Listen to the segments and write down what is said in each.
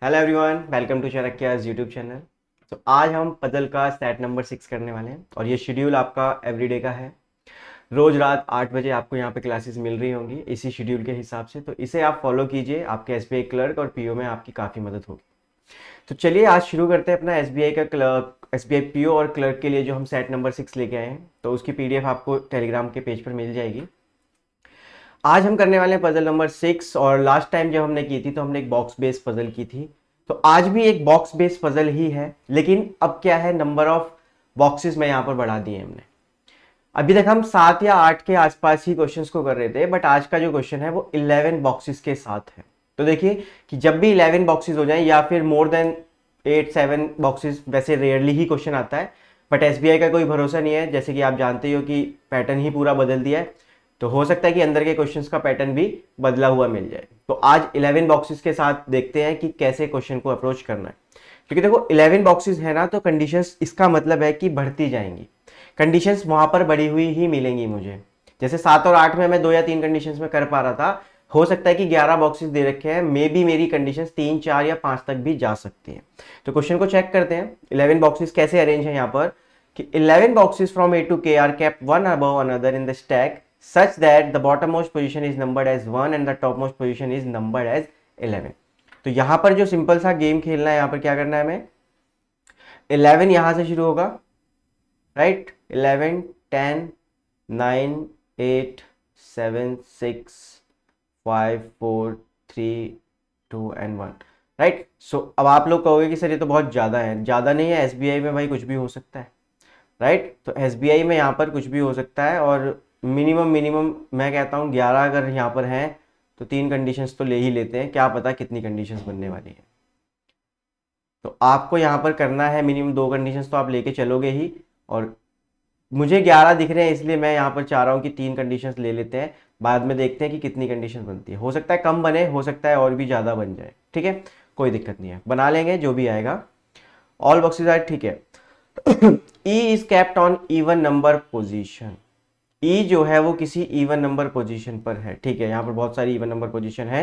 Hello everyone, welcome to Chanakya's YouTube channel. तो आज हम पजल का सेट नंबर 6 करने वाले हैं और ये शेड्यूल आपका एवरीडे का है। रोज रात 8 बजे आपको यहाँ पे क्लासेस मिल रही होंगी इसी शेड्यूल के हिसाब से, तो इसे आप फॉलो कीजिए। आपके एसबीआई क्लर्क और पीओ में आपकी काफ़ी मदद होगी। तो चलिए आज शुरू करते हैं अपना एसबीआई का क्लर्क, एसबीआई पीओ और क्लर्क के लिए जो हम सेट नंबर 6 लेके आए हैं। तो उसकी पीडीएफ आपको टेलीग्राम के पेज पर मिल जाएगी। आज हम करने वाले हैं पजल नंबर 6। और लास्ट टाइम जब हमने की थी तो हमने एक बॉक्स बेस्ड पजल की थी। तो आज भी एक बॉक्स बेस्ड पजल ही है, लेकिन अब क्या है, नंबर ऑफ बॉक्सेस में यहाँ पर बढ़ा दिए हमने। अभी तक हम 7 या 8 के आसपास ही क्वेश्चंस को कर रहे थे, बट आज का जो क्वेश्चन है वो 11 बॉक्सेस के साथ है। तो देखिए कि जब भी 11 बॉक्सेस हो जाए या फिर मोर देन 8-7 बॉक्सेस, वैसे रेयरली ही क्वेश्चन आता है, बट एसबीआई का कोई भरोसा नहीं है। जैसे कि आप जानते हो कि पैटर्न ही पूरा बदल दिया है, तो हो सकता है कि अंदर के क्वेश्चंस का पैटर्न भी बदला हुआ मिल जाए। तो आज 11 बॉक्सेस के साथ देखते हैं कि कैसे क्वेश्चन को अप्रोच करना है। क्योंकि देखो 11 बॉक्सेस है ना, तो कंडीशंस, इसका मतलब है कि बढ़ती जाएंगी कंडीशंस, वहां पर बढ़ी हुई ही मिलेंगी मुझे। जैसे 7 और 8 में मैं 2 या 3 कंडीशंस में कर पा रहा था, हो सकता है कि 11 बॉक्सेस दे रखे हैं, मे बी मेरी कंडीशंस 3, 4 या 5 तक भी जा सकती हैं। तो क्वेश्चन को चेक करते हैं 11 बॉक्सेस कैसे अरेंज है यहाँ पर। कि 11 boxes from A to K are kept one above another in the stack such that the bottommost position is numbered as 1 and the topmost position is numbered as 11। तो यहां पर जो सिंपल सा गेम खेलना है, यहां पर क्या करना है हमें, 11 यहां से शुरू होगा, राइट। 11, 10, 9, 8, 7, 6, 5, 4, 3, 2 and 1, right. सो अब आप लोग कहोगे कि सर ये तो बहुत ज़्यादा है। ज़्यादा नहीं है, एसबीआई में भाई कुछ भी हो सकता है, राइट। तो एसबीआई में यहाँ पर कुछ भी हो सकता है। और मिनिमम मिनिमम मैं कहता हूँ 11 अगर यहाँ पर हैं तो 3 कंडीशंस तो ले ही लेते हैं, क्या पता कितनी कंडीशंस बनने वाली है। तो आपको यहाँ पर करना है मिनिमम 2 कंडीशंस तो आप लेके चलोगे ही। और मुझे 11 दिख रहे हैं, इसलिए मैं यहाँ पर चाह रहा हूँ कि 3 कंडीशंस ले लेते हैं, बाद में देखते हैं कि कितनी कंडीशन बनती है। हो सकता है कम बने, हो सकता है और भी ज़्यादा बन जाए, ठीक है, कोई दिक्कत नहीं है, बना लेंगे जो भी आएगा। ऑल बॉक्सेस आर, ठीक है। E is kept on even number position. E जो है वो किसी इवन नंबर पोजीशन पर है, ठीक है। यहाँ पर बहुत सारी इवन नंबर पोजीशन है।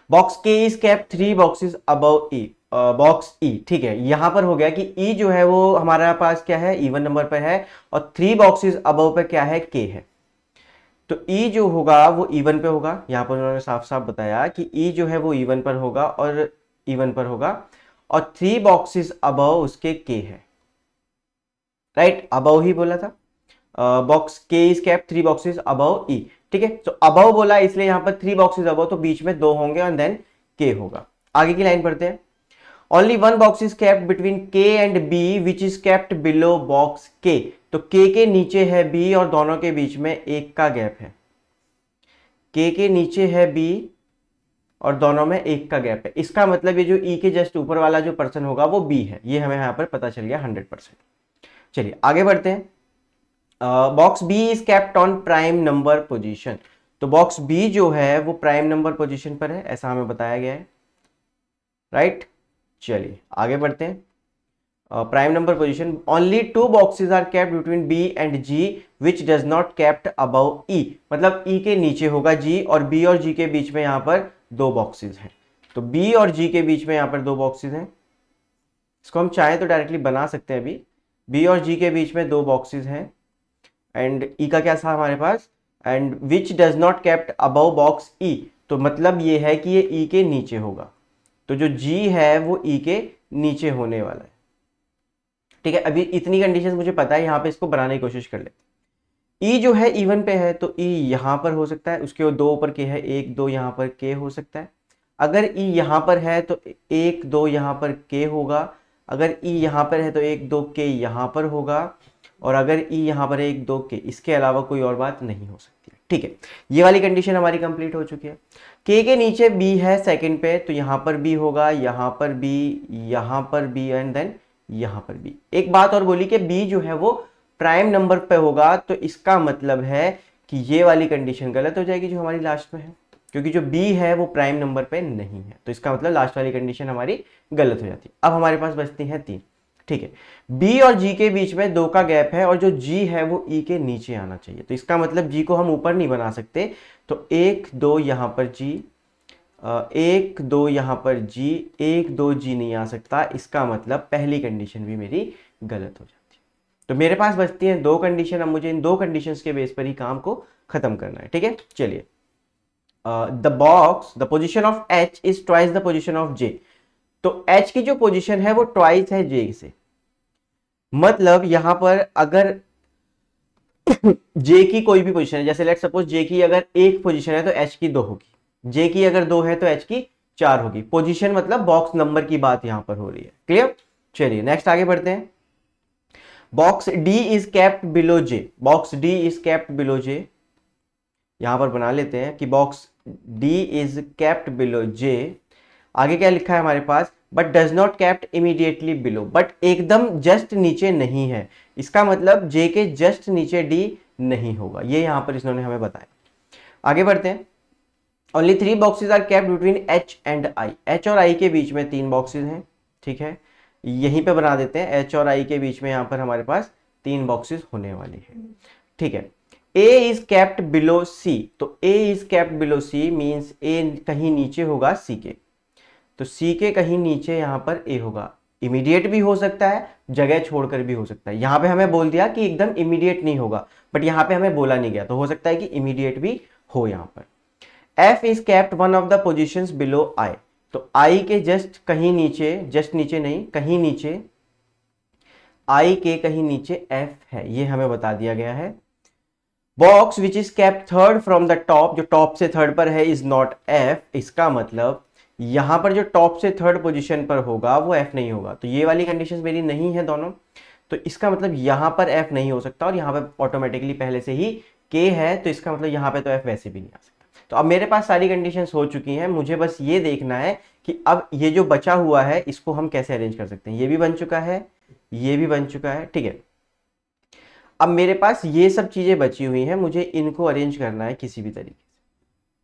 Box K is kept 3 boxes above E, box E, ठीक है। यहाँ पर हो गया कि E जो है वो हमारे पास क्या है, इवन नंबर पर है, और 3 बॉक्सेस अबव पे क्या है, K है। तो E जो होगा वो इवन पे होगा। यहाँ पर उन्होंने साफ साफ बताया कि E जो है वो इवन पर होगा और इवन पर होगा, और 3 बॉक्सेस अबव उसके K है, राइट। अबव ही बोला था। Box K is kept 3 boxes above ई, ठीक है। तो अबव बोला इसलिए यहाँ पर 3 बॉक्सेस अबव, तो बीच में 2 होंगे और देन के होगा। आगे की लाइन पढ़ते हैं। Only 1 box is kept between K and B which is kept below box K. तो के नीचे है बी और दोनों के बीच में 1 का गैप है। के नीचे है बी और दोनों में 1 का गैप है। इसका मतलब ये जो ई के जस्ट ऊपर वाला जो पर्सन होगा वो बी है, ये हमें यहाँ पर पता चल गया 100%। चलिए आगे बढ़ते हैं। Box B is kept on prime number position. तो बॉक्स बी जो है वो प्राइम नंबर पोजीशन पर है, ऐसा हमें बताया गया है, राइट। चलिए आगे बढ़ते हैं। Prime number position, only 2 boxes are kept between B and G which does not kept above E. मतलब ई के नीचे होगा जी, और बी और जी के बीच में यहाँ पर 2 बॉक्सेस हैं। तो बी और जी के बीच में यहाँ पर 2 बॉक्सेस हैं। इसको हम चाहें तो डायरेक्टली बना सकते हैं। अभी बी और जी के बीच में 2 बॉक्सेस हैं, एंड ई का क्या था हमारे पास, and which does not kept above box E. तो मतलब ये है कि ये ई के नीचे होगा। तो जो जी है वो ई के नीचे होने वाला है, ठीक है। अभी इतनी कंडीशंस मुझे पता है, यहाँ पे इसको बनाने की कोशिश कर लेते। ई जो है इवन पे है, तो ई यहाँ पर हो सकता है, उसके 2 ऊपर के है, 1, 2 यहाँ पर के हो सकता है। अगर ई यहाँ पर है तो 1, 2 यहाँ पर के होगा। अगर ई यहाँ पर है तो 1, 2 के यहाँ पर होगा। और अगर ई यहाँ पर 1, 2 के, इसके अलावा कोई और बात नहीं हो सकती है, ठीक है। ये वाली कंडीशन हमारी कंप्लीट हो चुकी है। के नीचे बी है सेकंड पे, तो यहाँ पर बी होगा, यहाँ पर बी, यहाँ पर बी, एंड देन यहाँ पर बी। एक बात और बोली कि बी जो है वो प्राइम नंबर पे होगा, तो इसका मतलब है कि ये वाली कंडीशन गलत हो जाएगी जो हमारी लास्ट में है, क्योंकि जो बी है वो प्राइम नंबर पे नहीं है। तो इसका मतलब लास्ट वाली कंडीशन हमारी गलत हो जाती है। अब हमारे पास बचती है 3, ठीक है। बी और जी के बीच में 2 का गैप है, और जो जी है वो ई के नीचे आना चाहिए। तो इसका मतलब जी को हम ऊपर नहीं बना सकते, तो 1, 2 यहाँ पर जी, एक दो यहाँ पर जी, एक दो जी नहीं आ सकता, इसका मतलब पहली कंडीशन भी मेरी गलत हो जाती है। तो मेरे पास बचती हैं दो कंडीशन। अब मुझे इन दो कंडीशंस के बेस पर ही काम को खत्म करना है, ठीक है। चलिए, the position of H is twice the position of J. तो एच की जो पोजिशन है वो ट्वाइस है जे से, मतलब यहां पर अगर जे की कोई भी पोजीशन है, जैसे लेट सपोज जे की अगर एक पोजीशन है तो एच की दो होगी, जे की अगर दो है तो एच की चार होगी। पोजीशन मतलब बॉक्स नंबर की बात यहां पर हो रही है, क्लियर। चलिए नेक्स्ट आगे बढ़ते हैं। Box D is kept below J, box D is kept below J, यहां पर बना लेते हैं कि box D is kept below J. आगे क्या लिखा है हमारे पास, but does not kept immediately below, but एकदम जस्ट नीचे नहीं है, इसका मतलब जे के जस्ट नीचे डी नहीं होगा, ये यहां पर इन्होंने हमें बताया। आगे बढ़ते हैं। Only 3 boxes are kept between H and I, H और आई के बीच में 3 बॉक्सेज हैं, ठीक है। यहीं पे बना देते हैं, एच और आई के बीच में यहां पर हमारे पास 3 बॉक्सेज होने वाली है, ठीक है। A is kept below C, तो A is kept below C means A कहीं नीचे होगा सी के, तो सी के कहीं नीचे यहां पर ए होगा। इमीडिएट भी हो सकता है, जगह छोड़कर भी हो सकता है। यहां पे हमें बोल दिया कि एकदम इमीडिएट नहीं होगा, बट यहां पे हमें बोला नहीं गया, तो हो सकता है कि इमीडिएट भी हो यहां पर। F is kept one of the positions below I, तो आई के जस्ट कहीं नीचे, जस्ट नीचे नहीं कहीं नीचे, आई के कहीं नीचे एफ है, ये हमें बता दिया गया है। Box which is kept third from the top, जो टॉप से थर्ड पर है, इज नॉट एफ, इसका मतलब यहां पर जो टॉप से थर्ड पोजीशन पर होगा वो एफ नहीं होगा। तो ये वाली कंडीशंस मेरी नहीं है दोनों, तो इसका मतलब यहां पर एफ नहीं हो सकता, और यहां पर ऑटोमेटिकली पहले से ही के है, तो इसका मतलब यहां पे तो एफ वैसे भी नहीं आ सकता। तो अब मेरे पास सारी कंडीशंस हो चुकी हैं, मुझे बस ये देखना है कि अब ये जो बचा हुआ है इसको हम कैसे अरेंज कर सकते हैं। ये भी बन चुका है, ये भी बन चुका है, ठीक है। अब मेरे पास ये सब चीजें बची हुई हैं, मुझे इनको अरेंज करना है किसी भी तरीके से,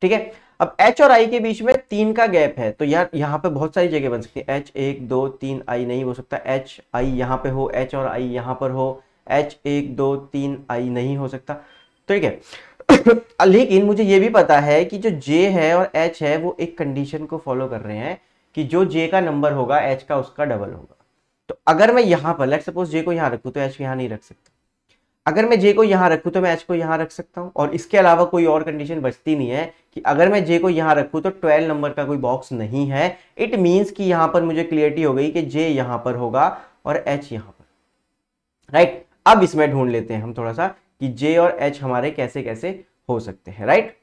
ठीक है। अब एच और आई के बीच में 3 का गैप है, तो यार यहाँ पे बहुत सारी जगह बन सकती है। एच 1 2 3 आई नहीं हो सकता, एच आई यहाँ पे हो, एच और आई यहाँ पर हो, एच 1 2 3 आई नहीं हो सकता, ठीक है। लेकिन मुझे ये भी पता है कि जो जे है और एच है वो एक कंडीशन को फॉलो कर रहे हैं कि जो जे का नंबर होगा एच का उसका डबल होगा। तो अगर मैं यहाँ पर लेट सपोज जे को यहाँ रखूँ तो एच यहाँ नहीं रख सकता, अगर मैं जे को यहां रखूं तो मैं एच को यहां रख सकता हूं, और इसके अलावा कोई और कंडीशन बचती नहीं है कि अगर मैं जे को यहां रखूं तो 12 नंबर का कोई बॉक्स नहीं है। इट मींस कि यहां पर मुझे क्लियरिटी हो गई कि जे यहां पर होगा और एच यहां पर, राइट। अब इसमें ढूंढ लेते हैं हम थोड़ा सा कि जे और एच हमारे कैसे कैसे हो सकते हैं, राइट।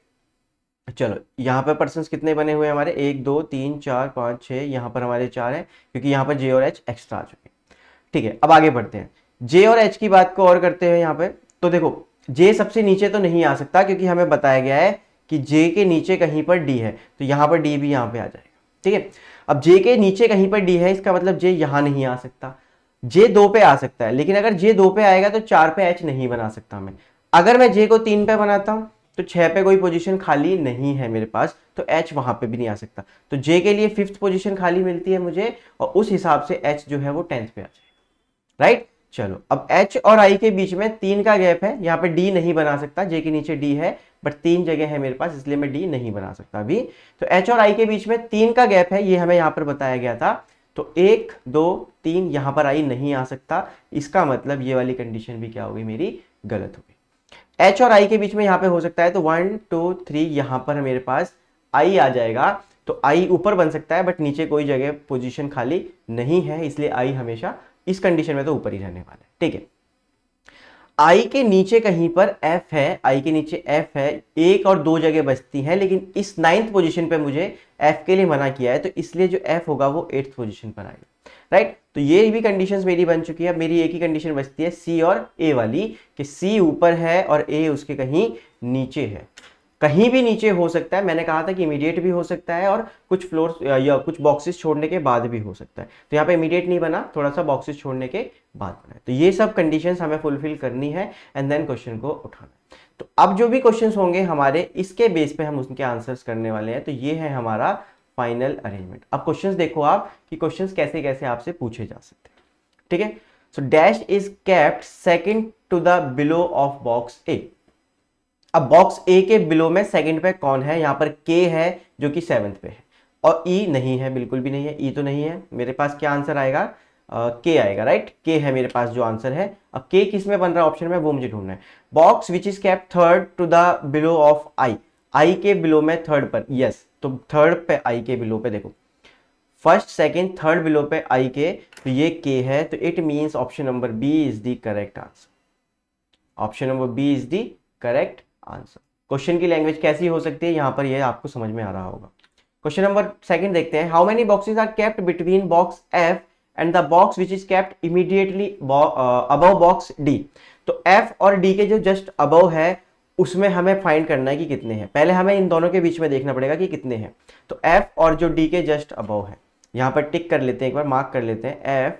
चलो यहाँ पे पर्सन कितने बने हुए हैं हमारे, 1 2 3 4 5 6, यहाँ पर हमारे 4 है क्योंकि यहाँ पर जे और एच एक्स्ट्रा आ चुके हैं, ठीक है। अब आगे बढ़ते हैं, जे और एच की बात को और करते हैं यहाँ पे। तो देखो जे सबसे नीचे तो नहीं आ सकता क्योंकि हमें बताया गया है कि जे के नीचे कहीं पर डी है, तो यहाँ पर डी भी यहाँ पे आ जाएगा, ठीक है। अब जे के नीचे कहीं पर डी है, इसका मतलब जे यहाँ नहीं आ सकता, जे 2 पे आ सकता है, लेकिन अगर जे 2 पे आएगा तो 4 पे एच नहीं बना सकता मैं। अगर मैं जे को 3 पे बनाता हूँ तो 6 पे कोई पोजीशन खाली नहीं है मेरे पास, तो एच वहां पे भी नहीं आ सकता। तो जे के लिए 5th पोजीशन खाली मिलती है मुझे, और उस हिसाब से एच जो है वो 10th पे आ जाएगा, राइट। चलो अब एच और आई के बीच में 3 का गैप है, यहाँ पे डी नहीं बना सकता, जे के नीचे डी है बट 3 जगह है मेरे पास, इसलिए मैं डी नहीं बना सकता अभी। तो एच और आई के बीच में 3 का गैप है, ये हमें यहाँ पर बताया गया था। तो 1 2 3 यहाँ पर आई नहीं आ सकता, इसका मतलब ये वाली कंडीशन भी क्या होगी मेरी, गलत होगी। एच और आई के बीच में यहाँ पे हो सकता है, तो 1 2 3 यहाँ पर मेरे पास आई आ जाएगा, तो आई ऊपर बन सकता है बट नीचे कोई जगह पोजीशन खाली नहीं है, इसलिए आई हमेशा इस कंडीशन में तो ऊपर ही रहने वाला है, ठीक है। आई के नीचे कहीं पर एफ है, आई के नीचे एफ है, 1 और 2 जगह बचती हैं, लेकिन इस 9th पोजीशन पे मुझे एफ के लिए मना किया है, तो इसलिए जो एफ होगा वो 8th पोजीशन पर आएगा, राइट। तो ये भी कंडीशंस मेरी बन चुकी है। अब मेरी एक ही कंडीशन बचती है सी और ए वाली, कि सी ऊपर है और ए उसके कहीं नीचे है। कहीं भी नीचे हो सकता है, मैंने कहा था कि इमीडिएट भी हो सकता है और कुछ फ्लोर या कुछ बॉक्सेस छोड़ने के बाद भी हो सकता है। तो यहाँ पे इमीडिएट नहीं बना, थोड़ा सा बॉक्सेस छोड़ने के बाद बना है। तो ये सब कंडीशंस हमें फुलफिल करनी है एंड देन क्वेश्चन को उठाना है। तो अब जो भी क्वेश्चंस होंगे हमारे, इसके बेस पे हम उसके आंसर्स करने वाले हैं। तो ये है हमारा फाइनल अरेंजमेंट। अब क्वेश्चंस देखो आप कि क्वेश्चंस कैसे कैसे आपसे पूछे जा सकते हैं, ठीक है। So dash is kept second to the below of box A. अब बॉक्स ए के बिलो में सेकंड पे कौन है, यहाँ पर के है जो कि 7th पे है, और ई नहीं है, बिल्कुल भी नहीं है, ई तो नहीं है। मेरे पास क्या आंसर आएगा, के आएगा, राइट, के है मेरे पास जो आंसर है। अब के किस में बन रहा है ऑप्शन में, वो मुझे ढूंढना है। Box which is kept third to the below of I, I के बिलो में थर्ड पर, यस, तो थर्ड पे आई के बिलो पे देखो, फर्स्ट सेकंड थर्ड बिलो पे आई के, तो ये के है, तो it means option number B is the correct answer. Option number B is the correct answer. Question की लैंग्वेज कैसी हो सकती है, यहां पर ये आपको समझ में आ रहा होगा। क्वेश्चन नंबर सेकंड देखते हैं, how many boxes are kept between box F and the box which is kept immediately above box D. तो एफ और डी के जो जस्ट अबव है उसमें हमें फाइंड करना है कि कितने हैं। पहले हमें इन दोनों के बीच में देखना पड़ेगा कि कितने हैं। तो एफ और जो डी के जस्ट अबव है, यहां पर टिक कर लेते हैं, एक बार मार्क कर लेते हैं, एफ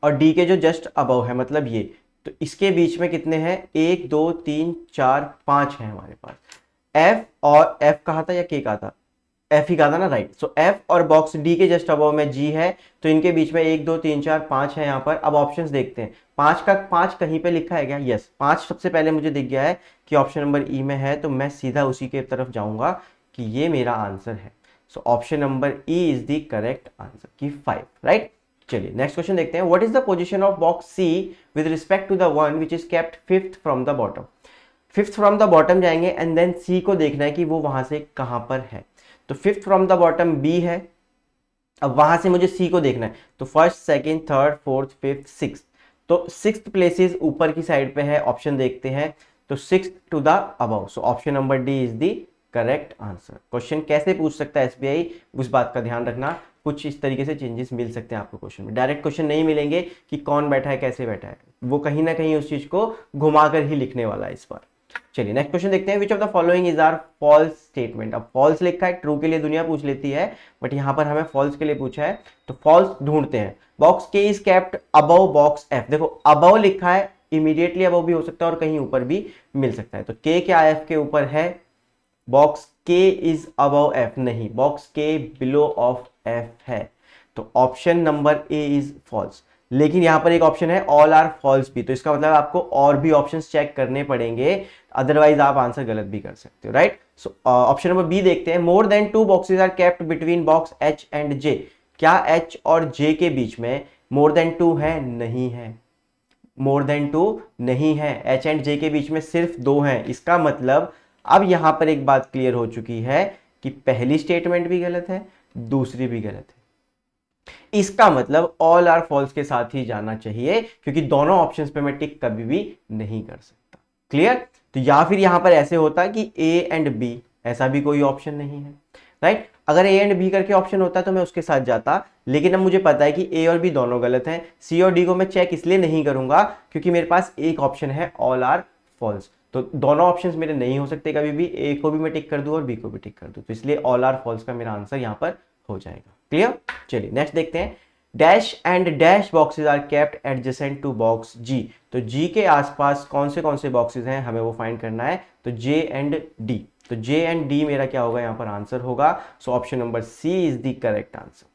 और डी के जो जस्ट अबव है, मतलब ये, तो इसके बीच में कितने हैं, 1 2 3 4 5 है हमारे पास। एफ और एफ कहा था या के कहा था, एफ ही कहा था ना, राइट। सो एफ और बॉक्स डी के जस्ट अबव में जी है, तो इनके बीच में 1 2 3 4 5 है यहाँ पर। अब ऑप्शंस देखते हैं, 5 का 5 कहीं पे लिखा है क्या, यस, 5 सबसे पहले मुझे दिख गया है कि ऑप्शन नंबर ई में है, तो मैं सीधा उसी के तरफ जाऊंगा कि ये मेरा आंसर है। So option number E is the correct answer की 5, राइट। चलिए नेक्स्ट क्वेश्चन देखते हैं, what is the position of box C with respect to the one which is kept 5th from the bottom. 5th from the bottom जाएंगे and then C को देखना है कि वो वहां से कहां पर है। तो 5th from the bottom B है, अब वहां से मुझे सी को देखना है, तो first second third fourth fifth sixth, तो 6th प्लेसेस ऊपर की साइड पे है, ऑप्शन देखते हैं, तो 6th to the above. So option number D is the correct answer. Question कैसे पूछ सकता है एसबीआई, उस बात का ध्यान रखना, कुछ इस तरीके से चेंजेस मिल सकते हैं आपको क्वेश्चन में। डायरेक्ट क्वेश्चन नहीं मिलेंगे कि कौन बैठा है कैसे बैठा है, वो कहीं ना कहीं उस चीज को घुमाकर ही लिखने वाला है इस बार। चलिए नेक्स्ट क्वेश्चन देखते हैं, which of the following is are false statement. अब फॉल्स लिखा है, ट्रू के लिए दुनिया पूछ लेती है, बट यहाँ पर हमें फॉल्स के लिए पूछा है, तो फॉल्स ढूंढते हैं। Box K is kept above box F, देखो अबव लिखा है, इमीडिएटली अबव भी हो सकता है और कहीं ऊपर भी मिल सकता है, तो के क्या एफ के ऊपर है, box K is above F नहीं, box K below of F है, तो option number A is false. लेकिन यहां पर एक ऑप्शन है ऑल आर फॉल्स भी, तो इसका मतलब आपको और भी ऑप्शंस चेक करने पड़ेंगे, अदरवाइज आप आंसर गलत भी कर सकते हो, right. So option number B देखते हैं, more than 2 boxes are kept between box H and J. क्या एच और जे के बीच में मोर देन 2 है, नहीं है, मोर देन 2 नहीं है, एच एंड जे के बीच में सिर्फ 2 हैं। इसका मतलब अब यहां पर एक बात क्लियर हो चुकी है कि पहली स्टेटमेंट भी गलत है, दूसरी भी गलत है। इसका मतलब ऑल आर फॉल्स के साथ ही जाना चाहिए, क्योंकि दोनों ऑप्शंस पे मैं टिक कभी भी नहीं कर सकता। क्लियर, तो या फिर यहां पर ऐसे होता कि ए एंड बी, ऐसा भी कोई ऑप्शन नहीं है, राइट। अगर ए एंड बी करके ऑप्शन होता तो मैं उसके साथ जाता, लेकिन अब मुझे पता है कि ए और बी दोनों गलत हैं। सी और डी को मैं चेक इसलिए नहीं करूंगा क्योंकि मेरे पास एक ऑप्शन है ऑल आर फॉल्स, तो दोनों ऑप्शंस मेरे नहीं हो सकते कभी भी, ए को भी मैं टिक कर दूं और बी को भी टिक कर दूं, तो इसलिए ऑल आर फॉल्स का मेरा आंसर यहां पर हो जाएगा। क्लियर, चलिए नेक्स्ट देखते हैं, dash and dash boxes are kept adjacent to box G. तो जी के आसपास कौन से बॉक्सेस हैं, हमें वो फाइंड करना है, तो जे एंड डी, तो जे एंड डी मेरा क्या होगा, यहां पर आंसर होगा। So option number C is the correct answer.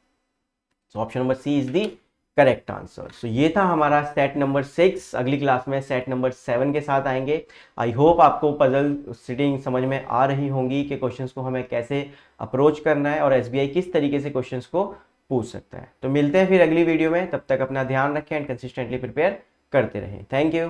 So option number C is the correct answer. So ये था हमारा सेट नंबर 6। अगली क्लास में सेट नंबर 7 के साथ आएंगे। आई होप आपको पजल सीटिंग समझ में आ रही होंगी कि क्वेश्चंस को हमें कैसे अप्रोच करना है और एसबीआई किस तरीके से क्वेश्चंस को पूछ सकता है। तो मिलते हैं फिर अगली वीडियो में, तब तक अपना ध्यान रखें एंड कंसिस्टेंटली प्रिपेयर करते रहें। Thank you.